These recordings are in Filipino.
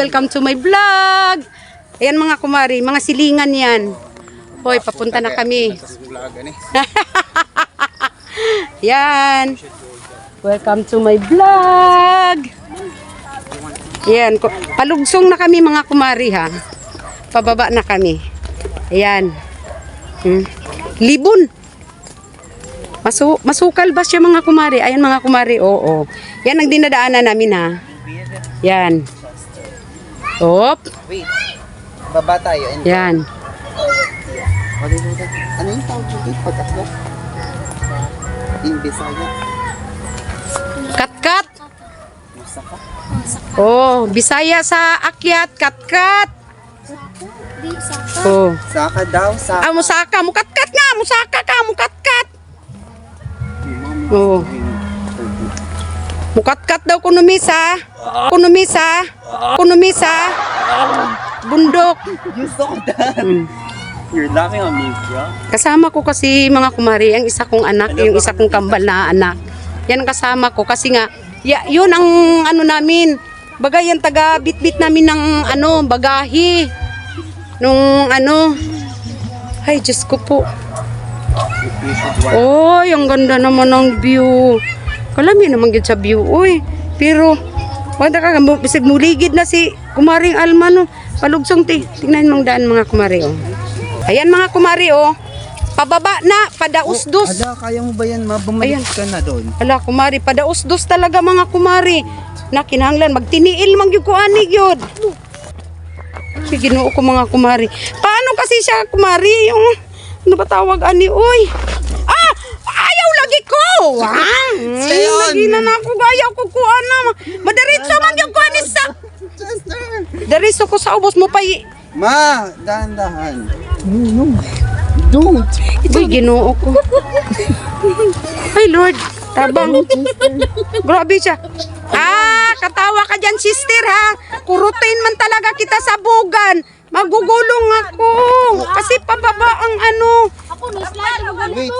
welcome to my vlog. Ayan mga kumari, mga silingan yan. Hoy, papunta na kami. Yan. Welcome to my vlog. Yan, palugsong na kami mga kumari ha. Pababa na kami. Ayan. Libon. Masukal ba siya mga kumari? Ayan mga kumari, oo. Yan ang dinadaanan namin ha. Yan. Op. Wait. Baba tayo. Yan. Ano yung tawag dito? Pag-aklo? In Bisaya. Kat-kat. Masaka. Oh, Bisaya sa akyat, kat-kat. Oh. Saka daw. Saka. Ah, musaka, mukat-kat nga, musaka ka, mukat-kat. Oh. Mukat-kat daw kunumisa. Kunumisa. Kunumisa. Bundok. You saw that. You're laughing on me, bro. Kasama ko kasi mga kumari, ang isa kong anak, yung isa kong kambal na anak. Yan ang kasama ko kasi nga, yun ang ano namin. Bagay yan taga bit-bit namin ng ano, bagahi. Nung ano. Ay, Diyos ko po. Oy, ang ganda naman ng view. Kalami naman yun sa view. Uy, pero wala ka, bisig muligid na si Kumaring Alma, no. Palugsong ti. Tingnan mong daan mga kumari, oh. Ayan mga kumari, oh. Pababa na, padausdos. Ada, kaya mo ba yan? Bumalik ka na doon. Ala, kumari, padausdos talaga mga kumari. Na kinahanglan, magtiniil, magyukuanig yun. Ginoo ko mga kumari. Paano kasi siya kumari? Yung, ano ba tawag, ani, uy? Ah! Ayaw lagi ko! Stay on! Lagi na ako, ayaw ko kuha na. Madaritso, magyukuha ni sa... Daritso ko sa ubos mo pa. Ma, dahan-dahan. No. Don't. Uy, ginoo ko. Ay, Lord. Tabang. Grabe siya. Ah, katawa ka dyan, sister, ha? Kurutin man talaga kita sa bugan. Magugulong ako. Kasi pababa ang ano. Wait.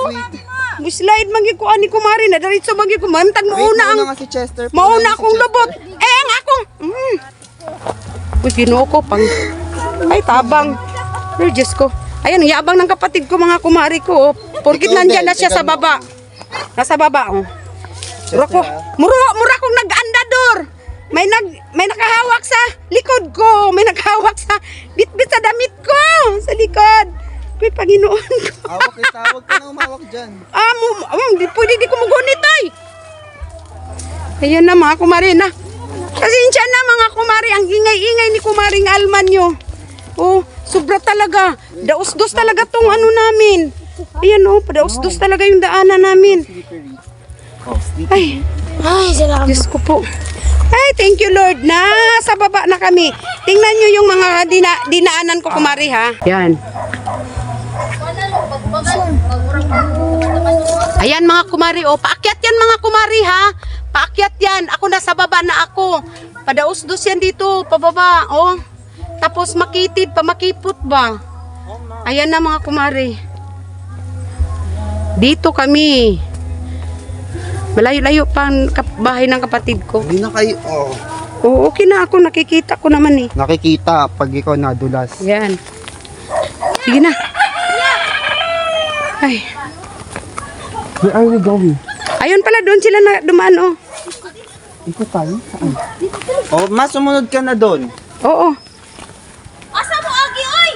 Slide magikuan ni kumari na. Daritso magikuan. Mantag mauna ang... Nga si Chester. Mauna akong lubot. Eh, ang akong... Uy, ginoo ko. Pang... Ay, tabang. Lord, Diyos ko. Ayan, yabang ng kapatid ko, mga kumari ko. Oh. Porkit nandyan na siya sa baba. Nasa baba, oh. Mura kong nag-andador. May nakahawak sa likod ko. May nakahawak sa bit-bit sa damit ko. Sa likod. Uy, Panginoon ko. Huwag ka na umawak dyan. Di ko magunit, ay. Ayan na, mga kumari na. Pasensya na, mga kumari. Ang ingay-ingay ni Kumaring Alman nyo. Oh, sobra talaga. Daos-dos talaga tong ano namin. Ayan, oh, padaos-dos talaga yung daanan namin. Ay, salamat. Diyos ko po. Ay, thank you Lord na sa baba na kami. Tingnan nyo yung mga dinaanan ko, kumari, ha. Yan. Ayan mga kumari, oh. Paakyat yan mga kumari, ha. Paakyat yan. Ako nasa baba na ako. Padaos-dos yan dito, pababa, oh. Tapos makitid pa, makipot ba? Ayan na mga kumari. Dito kami. Malayo-layo pa ang bahay ng kapatid ko. Hindi na kayo, Oo, okay na ako. Nakikita ko naman eh. Nakikita pag ikaw nadulas. Yan. Sige na. Ay. Where are we going? Ayun pala, doon sila na dumaan, oh. Ikot tayo? Saan? Oh, ma, sumunod ka na doon. Oo. Asa mo agi oy?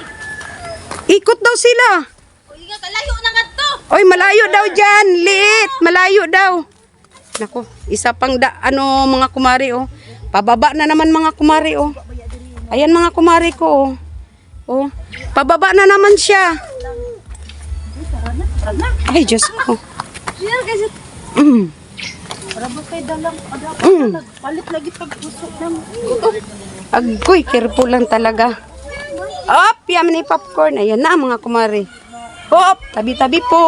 Ikot daw sila. Uy, kalayo na ngadto. Oy, malayo daw dyan. Liit. Malayo daw. Nako, isa pang mga kumari, oh. Pababa na naman mga kumari, oh. Ayan mga kumari ko, oh. Oh, pababa na naman siya. Ay, Diyos ko. Palit lagi pag-usok ng. Agoy, careful lang talaga. Op, yaman ni popcorn. Ayan na mga kumari. Op, tabi-tabi po.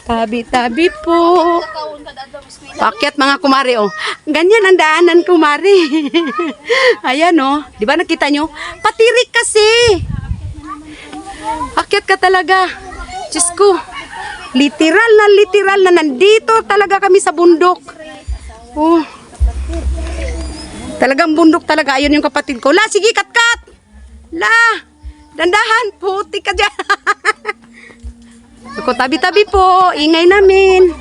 Tabi-tabi po. Pakyat mga kumari, oh. Ganyan ang daanan kumari. Ayan, oh. Di ba nakita nyo? Patirik kasi. Pakyat ka talaga. Diyos ko. Literal na nandito talaga kami sa bundok. Oh. Talagang bundok talaga. Ayun yung kapatid ko. La, sige, kat-kat! La! Dandahan, puti ka dyan. Ako, tabi-tabi po. Ingay namin.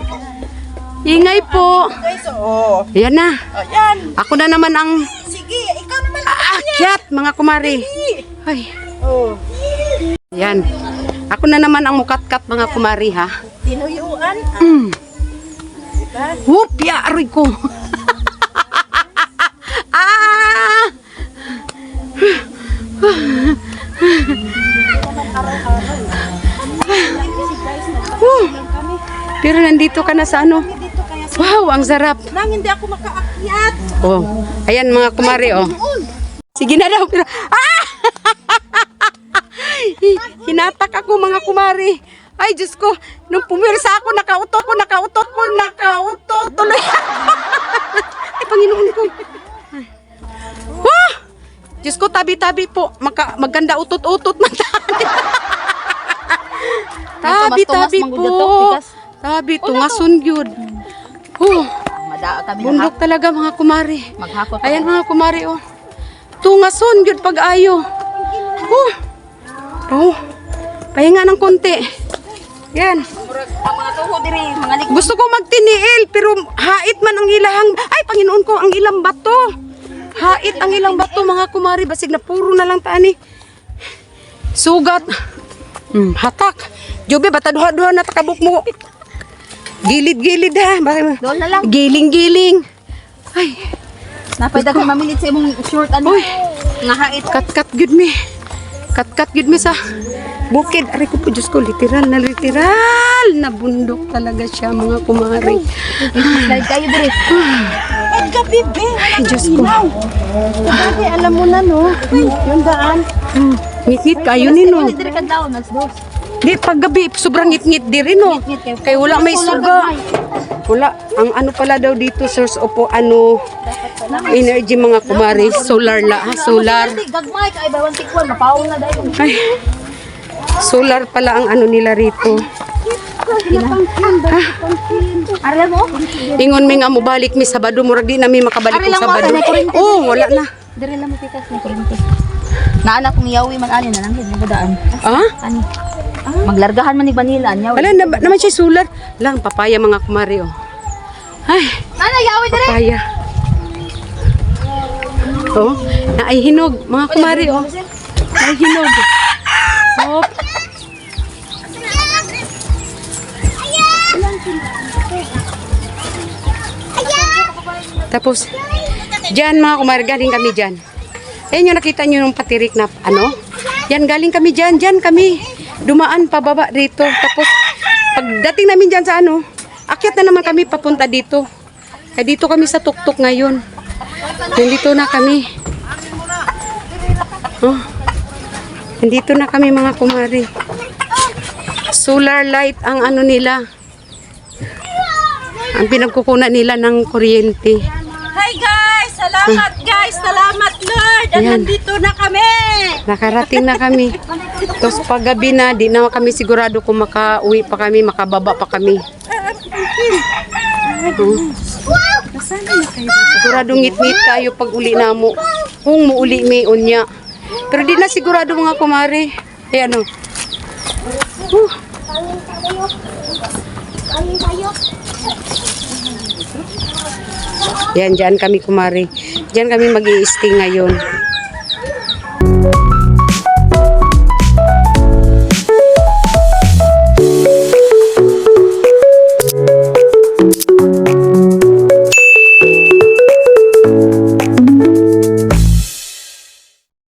Ingay po. Guys, oo. Ayan na. Ayan. Ako na naman ang Sige, ikaw naman. aakyat, mga kumari. Ay, Oh. ayan. Ako na naman ang mukat-kat, mga kumari, ha? Tinuyuan. Whoop, ya, aroy ko. Ah! Pero nandito ka na sa ano? Wow, ang sarap. Nang hindi ako makaakyat. Oh, ayan mga kumari, oh. Sige na daw. Pero, ah! Hinatak ako mga kumari. Ay, Diyos ko. Nung pumirsa ako, nakautot tuloy. Ay, Panginoon ko. Wah! Diyos ko, tabi-tabi po. Maganda utot-utot man tabi. Tabi-tabi po. Tabi, tungason yun. Madaa kami Bundok talaga mga kumari. maghakot. Ayan mga kumari, oh. Tungason yun pag-ayo. Pahinga ng konti. Yan. Ang mga tuho diri, mga lig. Gusto ko magtiniil, pero hait man ang ilahang... Ay, Panginoon ko, ang ilang bato. Hait ang ilang bato, mga kumari. Basig na puro na lang tani. Sugat. Hatak. Jobe, bata duha-duha na takabuk mo. Gilid-gilid ha. Doon na lang. Giling-giling. Ay, Napaydag ko mamilit sa imong short ano. uy. Nga hait. Kat-kat gud mi. Kat-kat gud mi sa bukid. Ari ko po, Diyos ko, literal na bundok talaga siya, mga kumari. Slide kayo diri. Ang gabi, be. Ay, Diyos ko. Gabi, alam mo na, no? Yung daan. Ngit-ngit kayo ni, no? Diri kadlaw nas dos. Di, paggabi, sobrang ngit-ngit diri, no? Kaya wala may suga. Wala. Ang ano pala daw dito, source of ano, energy, mga kumari. Solar la, ha? Solar. Gagmay kay bawang tikwan mapaon na dayon. Ay, solar pala ang ano nila rito. Arla mo? Ingon mi nga mo balik mi Sabado, murag di na mi makabalik Ari kung lang mo, Sabado. ari na kuryente. Oh, wala na. Diri lang mo pikas ni kuryente. Naanak kong yawi man ani na lang hindi daan. Ah? Ani. Maglargahan man ni Vanilla anyaw. Wala na, naman siya solar. Lang papaya, mga kumari, oh. Ay, Ana yawi diri. papaya. Oh, naay hinog, mga kumari, oh. Naay hinog. Oh. Tapos, dyan mga kumari, galing kami dyan. Ayun yung nakita nyo nung patirik na ano. Yan, galing kami dyan, kami. Dumaan pababa dito. Tapos, pagdating namin dyan sa ano, akyat na naman kami papunta dito. Kaya dito kami sa tuktok ngayon. Nandito na kami. Oh, nandito na kami mga kumari. Solar light ang ano nila. Ang pinagkukunan nila ng kuryente. Hi guys, salamat Lord. Ayan. Nandito na kami. Nakarating na kami. Tapos paggabi na, di na kami sigurado kung makauwi pa kami, makababa pa kami. Sigurado ngit-ngit kayo pag uli na mo. Kung muuli may unya. Pero di na sigurado mga kumari. Ayan o. Yan, dyan kami kumari. Dyan kami mag-i-stay ngayon.